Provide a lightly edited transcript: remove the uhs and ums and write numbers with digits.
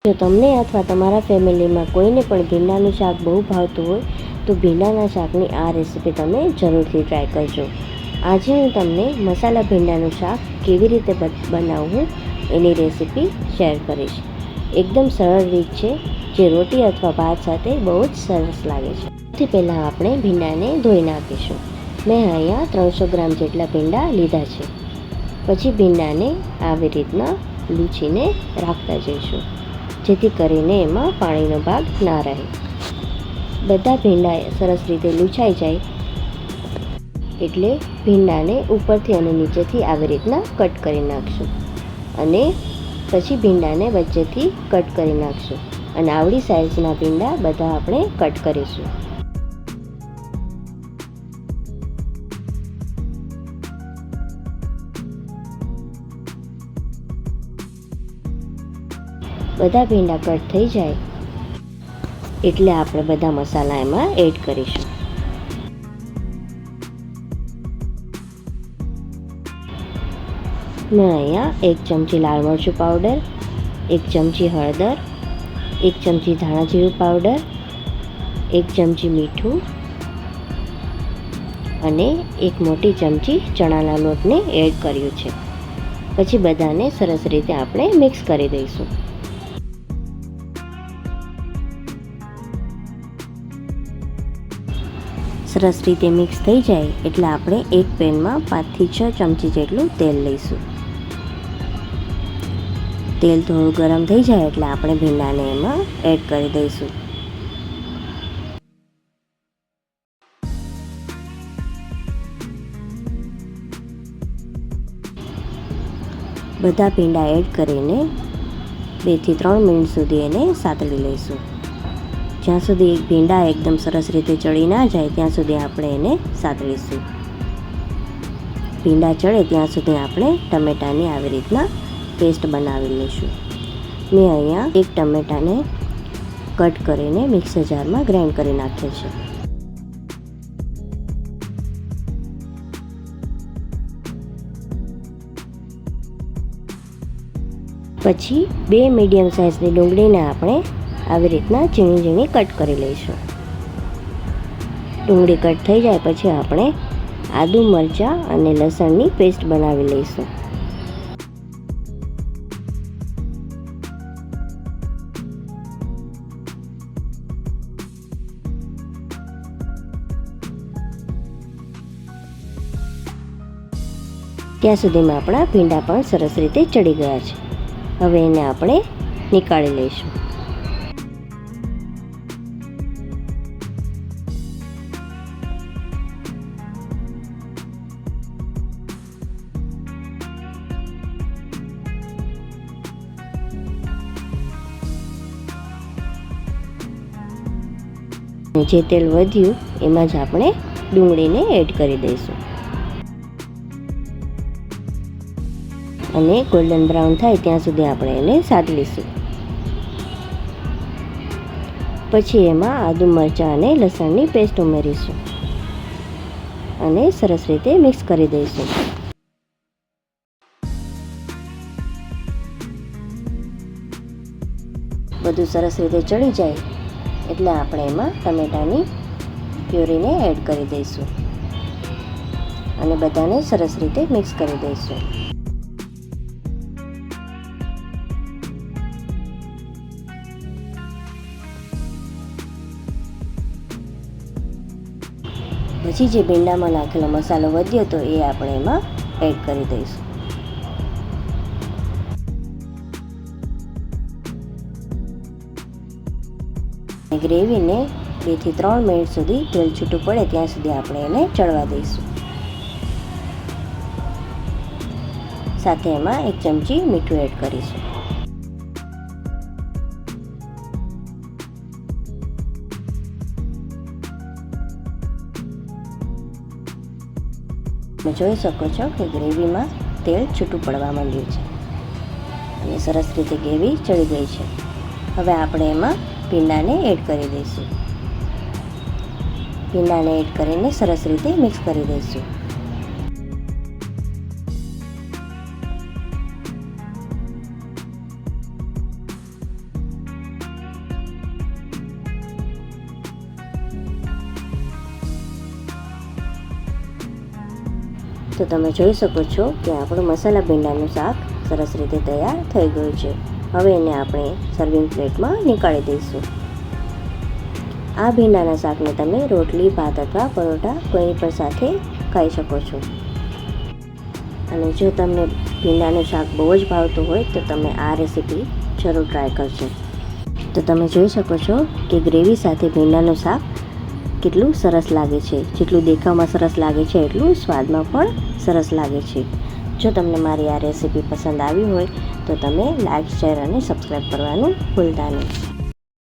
જો તમને અથવા તમારા ફેમિલીમાં કોઈને પણ ભીંડાનું શાક બહુ ભાવતું હોય તો ભીંડાના શાકની આ રેસીપી તમે જરૂરથી ટ્રાય કરજો. આજે હું તમને મસાલા ભીંડાનું શાક કેવી રીતે બનાવવું એની રેસીપી શેર કરીશ. એકદમ સરળ રીત છે જે રોટી અથવા ભાત સાથે બહુ જ સરસ લાગે છે. સૌથી પહેલાં આપણે ભીંડાને ધોઈ નાખીશું. મેં અહીંયા 300 ગ્રામ જેટલા ભીંડા લીધા છે. પછી ભીંડાને આવી રીતના લૂછીને રાખતા જઈશું, જેથી કરીને એમાં પાણીનો ભાગ ના રહે. બધા ભીંડા સરસ રીતે લૂછાઈ જાય એટલે ભીંડાને ઉપરથી અને નીચેથી આવી રીતના કટ કરી નાખશું અને પછી ભીંડાને વચ્ચેથી કટ કરી નાખશું અને આવડી સાઇઝના ભીંડા બધા આપણે કટ કરીશું. બધા ભીંડા કટ થઈ જાય એટલે આપણે બધા મસાલા એમાં એડ કરીશું. મેં અહીંયા 1 ચમચી લાલ મરચું પાવડર, 1 ચમચી હળદર, 1 ચમચી ધાણા જીરું પાવડર, 1 ચમચી મીઠું અને 1 મોટી ચમચી ચણાના લોટને એડ કર્યું છે. પછી બધાને સરસ રીતે આપણે મિક્સ કરી દઈશું. સરસ રીતે મિક્સ થઈ જાય એટલે આપણે એક પેનમાં 5 થી 6 ચમચી જેટલું તેલ લઈશું. તેલ થોડું ગરમ થઈ જાય એટલે આપણે ભીંડાને એમાં એડ કરી દઈશું. બધા ભીંડા એડ કરીને 2 થી 3 મિનિટ સુધી એને સાતળી લઈશું. જ્યાં સુધી ભીંડા એકદમ સરસ રીતે ચડી ના જાય ત્યાં સુધી આપણે એને સાતળીશું. ભીંડા ચડે ત્યાં સુધી આપણે ટમેટાની આવી રીતના પેસ્ટ બનાવી લઈશું. મેં અહીંયા 1 ટમેટાને કટ કરીને મિક્સર જારમાં ગ્રાઇન્ડ કરી નાખ્યો છે. પછી 2 મીડિયમ સાઇઝની ડુંગળીને આપણે આવી રીતના ઝીણી ઝીણી કટ કરી લઈશું. ડુંગળી કટ થઈ જાય પછી આપણે આદુ, મરચાં અને લસણની પેસ્ટ બનાવી લઈશું. ત્યાં સુધીમાં આપણા ભીંડા પણ સરસ રીતે ચડી ગયા છે. હવે એને આપણે નીકાળી લઈશું. જે તેલ વધ્યું એમાં જ આપણે ડુંગળીને એડ કરી દઈશું અને ગોલ્ડન બ્રાઉન થાય ત્યાં સુધી આપણે એને સાતળીશું. પછી એમાં આદુ, મરચાં અને લસણની પેસ્ટ ઉમેરીશું અને સરસ રીતે મિક્સ કરી દઈશું. બધું સરસ રીતે ચડી જાય એટલે આપણે એમાં ટમેટાની પ્યુરીને એડ કરી દઈશું અને બધાને સરસ રીતે મિક્સ કરી દઈશું. પછી જે ભીંડામાં નાખેલો મસાલો વધ્યો તો એ આપણે એમાં એડ કરી દઈશું. ગ્રેવીને 2 થી 3 મિનિટ સુધી તેલ છૂટું પડે ત્યાં સુધી આપણે એને ચડવા દઈશું. સાથે એમાં 1 ચમચી મીઠું એડ કરીશું. તમે જોઈ શકો છો કે ગ્રેવીમાં તેલ છૂટું પડવા માંડ્યું છે અને સરસ રીતે ગ્રેવી ચડી ગઈ છે. હવે આપણે એમાં ભીંડાને એડ કરી દઈશું. ભીંડાને એડ કરીને સરસ રીતે મિક્સ કરી દઈશું. તો તમે જોઈ શકો છો કે આપણું મસાલા ભીંડાનું શાક સરસ રીતે તૈયાર થઈ ગયું છે. હવે એને આપણે સર્વિંગ પ્લેટમાં નીકાળી દઈશું. આ ભીંડાના શાકને તમે રોટલી, ભાત અથવા પરોઠા કોઈ પણ સાથે ખાઈ શકો છો. અને જો તમને ભીંડાનું શાક બહુ જ ભાવતું હોય તો તમે આ રેસીપી જરૂર ટ્રાય કરજો. તો તમે જોઈ શકો છો કે ગ્રેવી સાથે ભીંડાનું શાક કેટલું સરસ લાગે છે. જેટલું દેખાવમાં સરસ લાગે છે એટલું સ્વાદમાં પણ સરસ લાગે છે. જો તમને મારી આ રેસીપી પસંદ આવી હોય તો તમે લાઈક, શેર અને સબસ્ક્રાઈબ કરવાનું ભૂલતા નહીં.